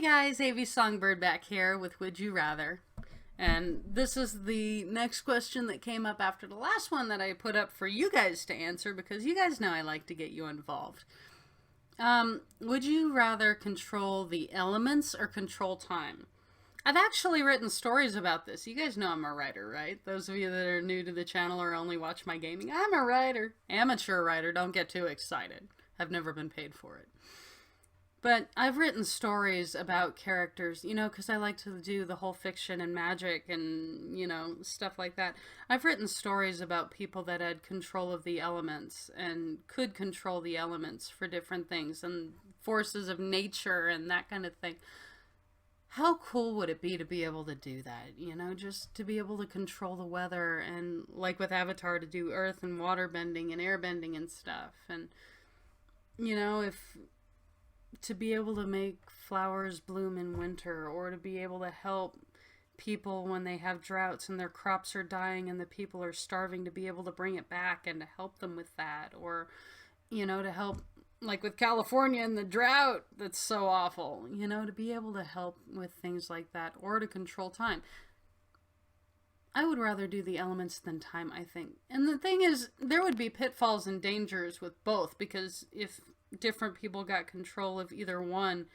Hey guys, avsongbird back here with Would You Rather. And this is the next question that came up after the last one that I put up for you guys to answer because you guys know I like to get you involved. Would you rather control the elements or control time? I've actually written stories about this. You guys know I'm a writer, right? Those of you that are new to the channel or only watch my gaming, I'm a writer. Amateur writer, don't get too excited. I've never been paid for it. But I've written stories about characters, because I like to do the whole fiction and magic and, stuff like that. I've written stories about people that had control of the elements and could control the elements for different things and forces of nature and that kind of thing. How cool would it be to be able to do that, just to be able to control the weather and, like with Avatar, to do earth and water bending and air bending and stuff. And, if to be able to make flowers bloom in winter, or to be able to help people when they have droughts and their crops are dying and the people are starving, to be able to bring it back and to help them with that, or to help, like with California and the drought that's so awful, to be able to help with things like that, or to control time. I would rather do the elements than time, I think. And the thing is, there would be pitfalls and dangers with both, because if different people got control of either one,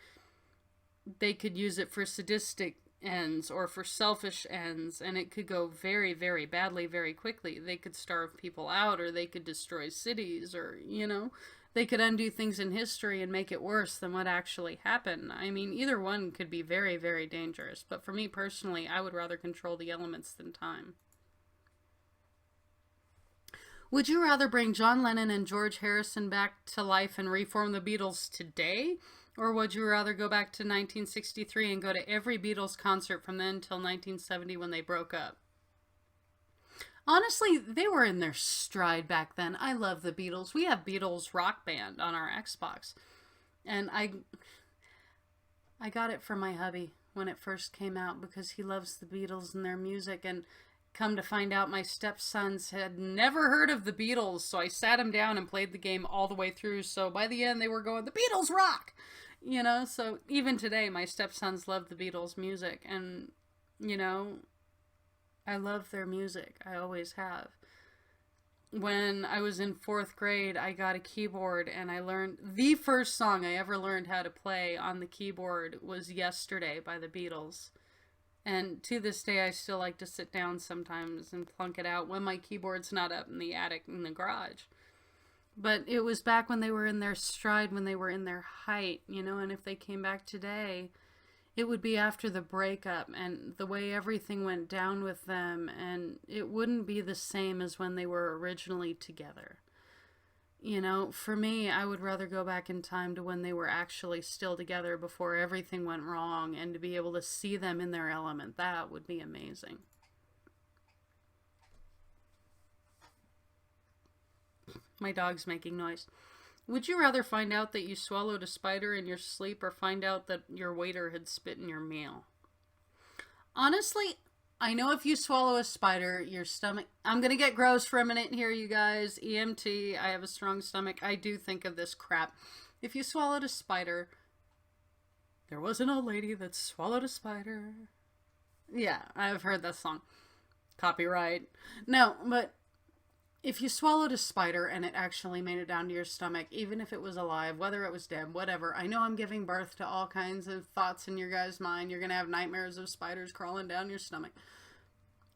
they could use it for sadistic ends or for selfish ends, and it could go very, very badly very quickly. They could starve people out, or they could destroy cities, or, they could undo things in history and make it worse than what actually happened. I mean, either one could be very, very dangerous. But for me personally, I would rather control the elements than time. Would you rather bring John Lennon and George Harrison back to life and reform the Beatles today? Or would you rather go back to 1963 and go to every Beatles concert from then until 1970 when they broke up? Honestly, they were in their stride back then. I love the Beatles. We have Beatles Rock Band on our Xbox. And I got it for my hubby when it first came out because he loves the Beatles and their music. And come to find out, my stepsons had never heard of the Beatles, so I sat him down and played the game all the way through. So by the end, they were going, "The Beatles rock!" So even today, my stepsons love the Beatles music. And, I love their music. I always have. When I was in 4th grade, I got a keyboard, and I learned the first song I ever learned how to play on the keyboard was "Yesterday" by the Beatles. And to this day, I still like to sit down sometimes and plunk it out when my keyboard's not up in the attic in the garage. But it was back when they were in their stride, when they were in their height, and if they came back today, it would be after the breakup and the way everything went down with them, and it wouldn't be the same as when they were originally together. For me, I would rather go back in time to when they were actually still together before everything went wrong, and to be able to see them in their element. That would be amazing. My dog's making noise. Would you rather find out that you swallowed a spider in your sleep, or find out that your waiter had spit in your meal? Honestly, I know if you swallow a spider, your stomach... I'm going to get gross for a minute here, you guys. EMT, I have a strong stomach. I do think of this crap. If you swallowed a spider... There was an old lady that swallowed a spider. Yeah, I've heard that song. Copyright. No, but... if you swallowed a spider and it actually made it down to your stomach, even if it was alive, whether it was dead, whatever, I know I'm giving birth to all kinds of thoughts in your guys' mind. You're going to have nightmares of spiders crawling down your stomach.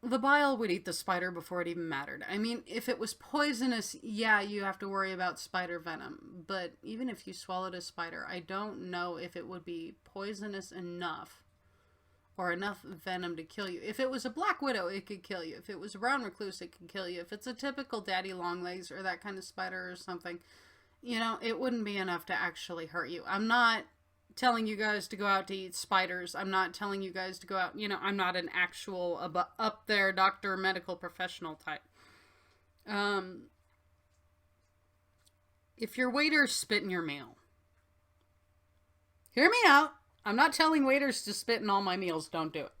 The bile would eat the spider before it even mattered. I mean, if it was poisonous, yeah, you have to worry about spider venom. But even if you swallowed a spider, I don't know if it would be poisonous enough or enough venom to kill you. If it was a black widow, it could kill you. If it was a brown recluse, it could kill you. If it's a typical daddy longlegs or that kind of spider or something, it wouldn't be enough to actually hurt you. I'm not telling you guys to go out to eat spiders. I'm not telling you guys to go out, I'm not an actual up there doctor, medical professional type. If your waiter spit in your meal, hear me out. I'm not telling waiters to spit in all my meals. Don't do it.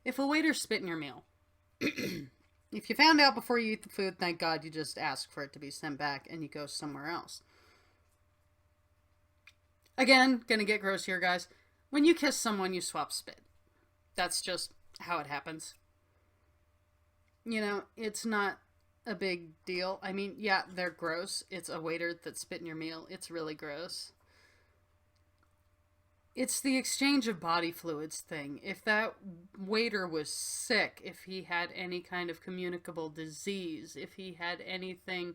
If a waiter spit in your meal, if you found out before you eat the food, thank God you just ask for it to be sent back and you go somewhere else. Again, gonna get gross here, guys. When you kiss someone, you swap spit. That's just how it happens. You know, it's not a big deal. I mean, yeah, they're gross. It's a waiter that spit in your meal. It's really gross. It's the exchange of body fluids thing. If that waiter was sick, if he had any kind of communicable disease, if he had anything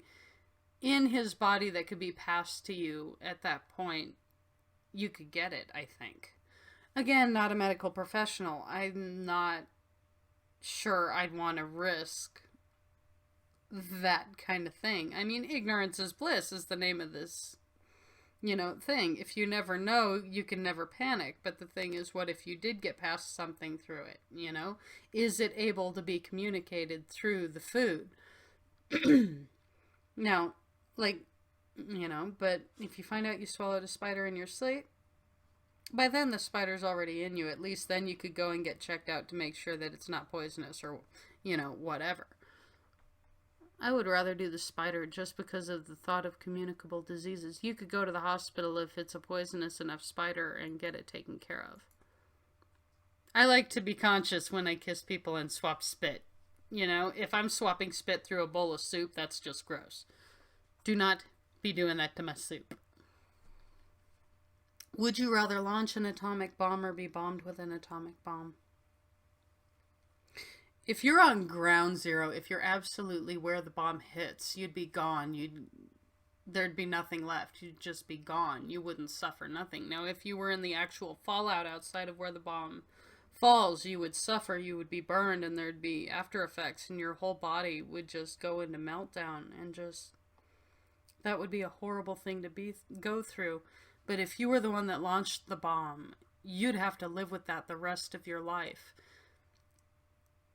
in his body that could be passed to you at that point, you could get it, I think. Again, not a medical professional. I'm not sure I'd want to risk that kind of thing. I mean, ignorance is bliss is the name of this, thing. If you never know, you can never panic. But the thing is, what if you did get past something through it, Is it able to be communicated through the food? Now, but if you find out you swallowed a spider in your sleep, by then the spider's already in you. At least then you could go and get checked out to make sure that it's not poisonous or, whatever. I would rather do the spider just because of the thought of communicable diseases. You could go to the hospital if it's a poisonous enough spider and get it taken care of. I like to be conscious when I kiss people and swap spit. If I'm swapping spit through a bowl of soup, that's just gross. Do not be doing that to my soup. Would you rather launch an atomic bomb or be bombed with an atomic bomb? If you're on ground zero, if you're absolutely where the bomb hits, you'd be gone. There'd be nothing left. You'd just be gone. You wouldn't suffer nothing. Now, if you were in the actual fallout outside of where the bomb falls, you would suffer. You would be burned, and there'd be after effects, and your whole body would just go into meltdown, and that would be a horrible thing to go through. But if you were the one that launched the bomb, you'd have to live with that the rest of your life.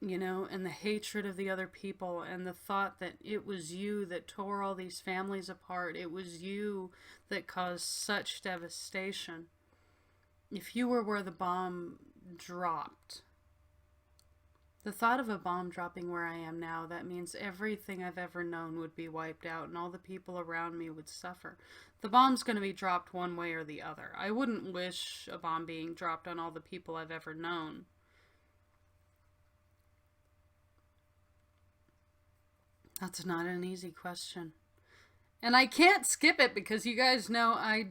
And the hatred of the other people, and the thought that it was you that tore all these families apart. It was you that caused such devastation. If you were where the bomb dropped, the thought of a bomb dropping where I am now, that means everything I've ever known would be wiped out, and all the people around me would suffer. The bomb's going to be dropped one way or the other. I wouldn't wish a bomb being dropped on all the people I've ever known. That's not an easy question. And I can't skip it because you guys know I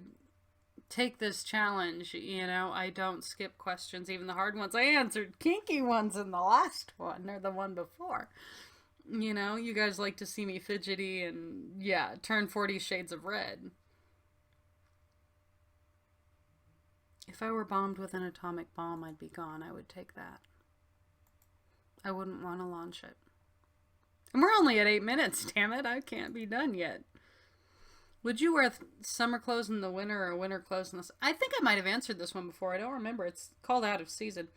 take this challenge. I don't skip questions, even the hard ones. I answered kinky ones in the last one or the one before. You guys like to see me fidgety and, turn 40 shades of red. If I were bombed with an atomic bomb, I'd be gone. I would take that. I wouldn't want to launch it. And we're only at 8 minutes, damn it. I can't be done yet. Would you wear summer clothes in the winter or winter clothes in the... I think I might have answered this one before. I don't remember. It's called Out of Season.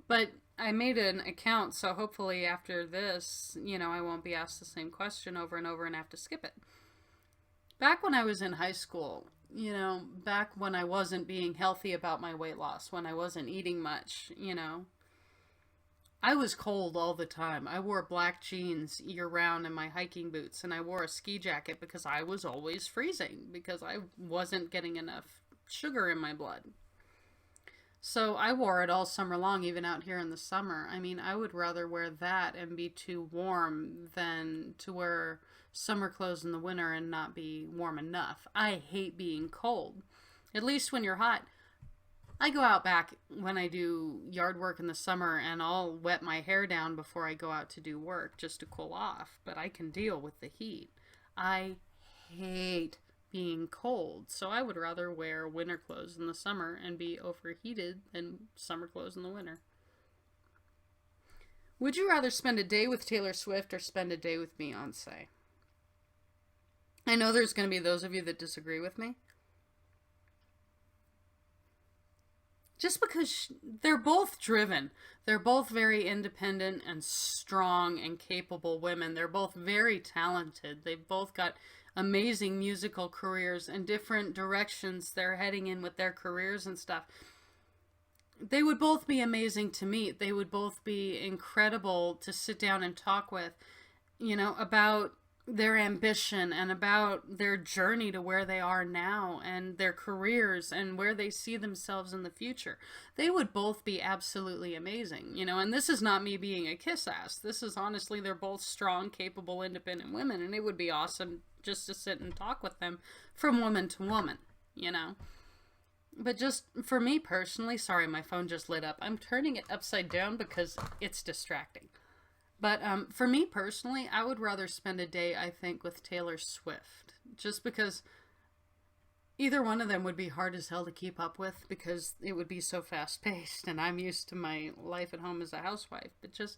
But I made an account, so hopefully after this, I won't be asked the same question over and over and have to skip it. Back when I was in high school, back when I wasn't being healthy about my weight loss, when I wasn't eating much, I was cold all the time. I wore black jeans year-round and my hiking boots, and I wore a ski jacket because I was always freezing, because I wasn't getting enough sugar in my blood. So I wore it all summer long, even out here in the summer. I mean, I would rather wear that and be too warm than to wear summer clothes in the winter and not be warm enough. I hate being cold. At least when you're hot. I go out back when I do yard work in the summer, and I'll wet my hair down before I go out to do work just to cool off, but I can deal with the heat. I hate being cold, so I would rather wear winter clothes in the summer and be overheated than summer clothes in the winter. Would you rather spend a day with Taylor Swift or spend a day with Beyonce? I know there's going to be those of you that disagree with me. Just because they're both driven. They're both very independent and strong and capable women. They're both very talented. They've both got amazing musical careers and different directions they're heading in with their careers and stuff. They would both be amazing to meet. They would both be incredible to sit down and talk with, about their ambition and about their journey to where they are now and their careers and where they see themselves in the future. They would both be absolutely amazing, you know, and this is not me being a kiss ass. This is honestly, they're both strong, capable, independent women, and it would be awesome just to sit and talk with them from woman to woman, you know. But just for me personally, sorry, my phone just lit up. I'm turning it upside down because it's distracting. But for me personally, I would rather spend a day, I think, with Taylor Swift. Just because either one of them would be hard as hell to keep up with because it would be so fast-paced and I'm used to my life at home as a housewife. But just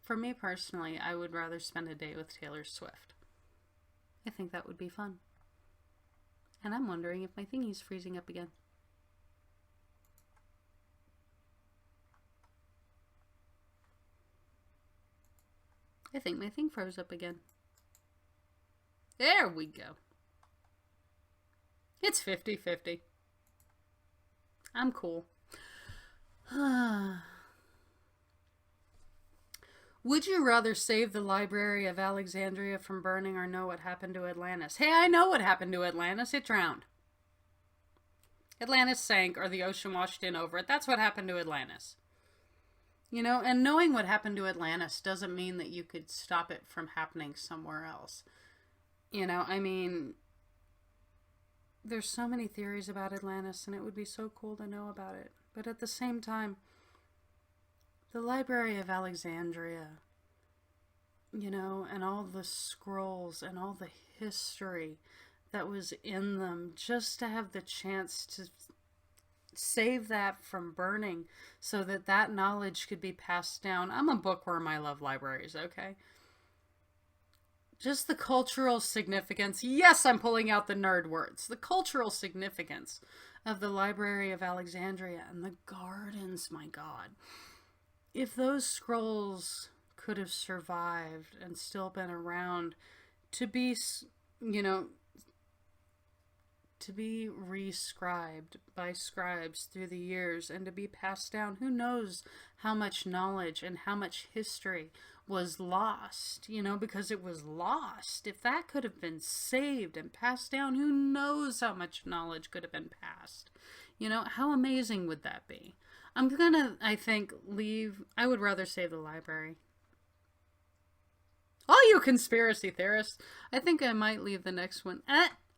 for me personally, I would rather spend a day with Taylor Swift. I think that would be fun. And I'm wondering if my thingy's freezing up again. I think my thing froze up again. There we go. It's 50-50. I'm cool. Would you rather save the Library of Alexandria from burning or know what happened to Atlantis? Hey, I know what happened to Atlantis. It drowned. Atlantis sank, or the ocean washed in over it. That's what happened to Atlantis. You know, and knowing what happened to Atlantis doesn't mean that you could stop it from happening somewhere else. You know, I mean, there's so many theories about Atlantis, and it would be so cool to know about it. But at the same time, the Library of Alexandria, you know, and all the scrolls and all the history that was in them, just to have the chance to save that from burning so that that knowledge could be passed down. I'm a bookworm. I love libraries, okay? Just the cultural significance. Yes, I'm pulling out the nerd words. The cultural significance of the Library of Alexandria and the gardens, my God. If those scrolls could have survived and still been around to be, you know, to be rescribed by scribes through the years and to be passed down. Who knows how much knowledge and how much history was lost, you know, because it was lost. If that could have been saved and passed down, who knows how much knowledge could have been passed. You know, how amazing would that be? I'm gonna, I think, I would rather save the library. All you conspiracy theorists, I think I might leave the next one.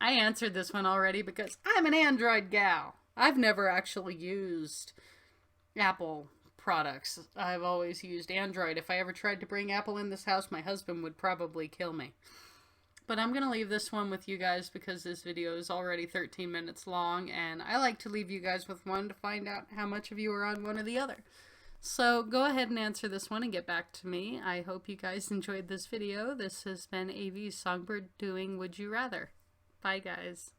I answered this one already because I'm an Android gal. I've never actually used Apple products. I've always used Android. If I ever tried to bring Apple in this house, my husband would probably kill me. But I'm going to leave this one with you guys because this video is already 13 minutes long, and I like to leave you guys with one to find out how much of you are on one or the other. So go ahead and answer this one and get back to me. I hope you guys enjoyed this video. This has been AV Songbird doing Would You Rather. Bye, guys.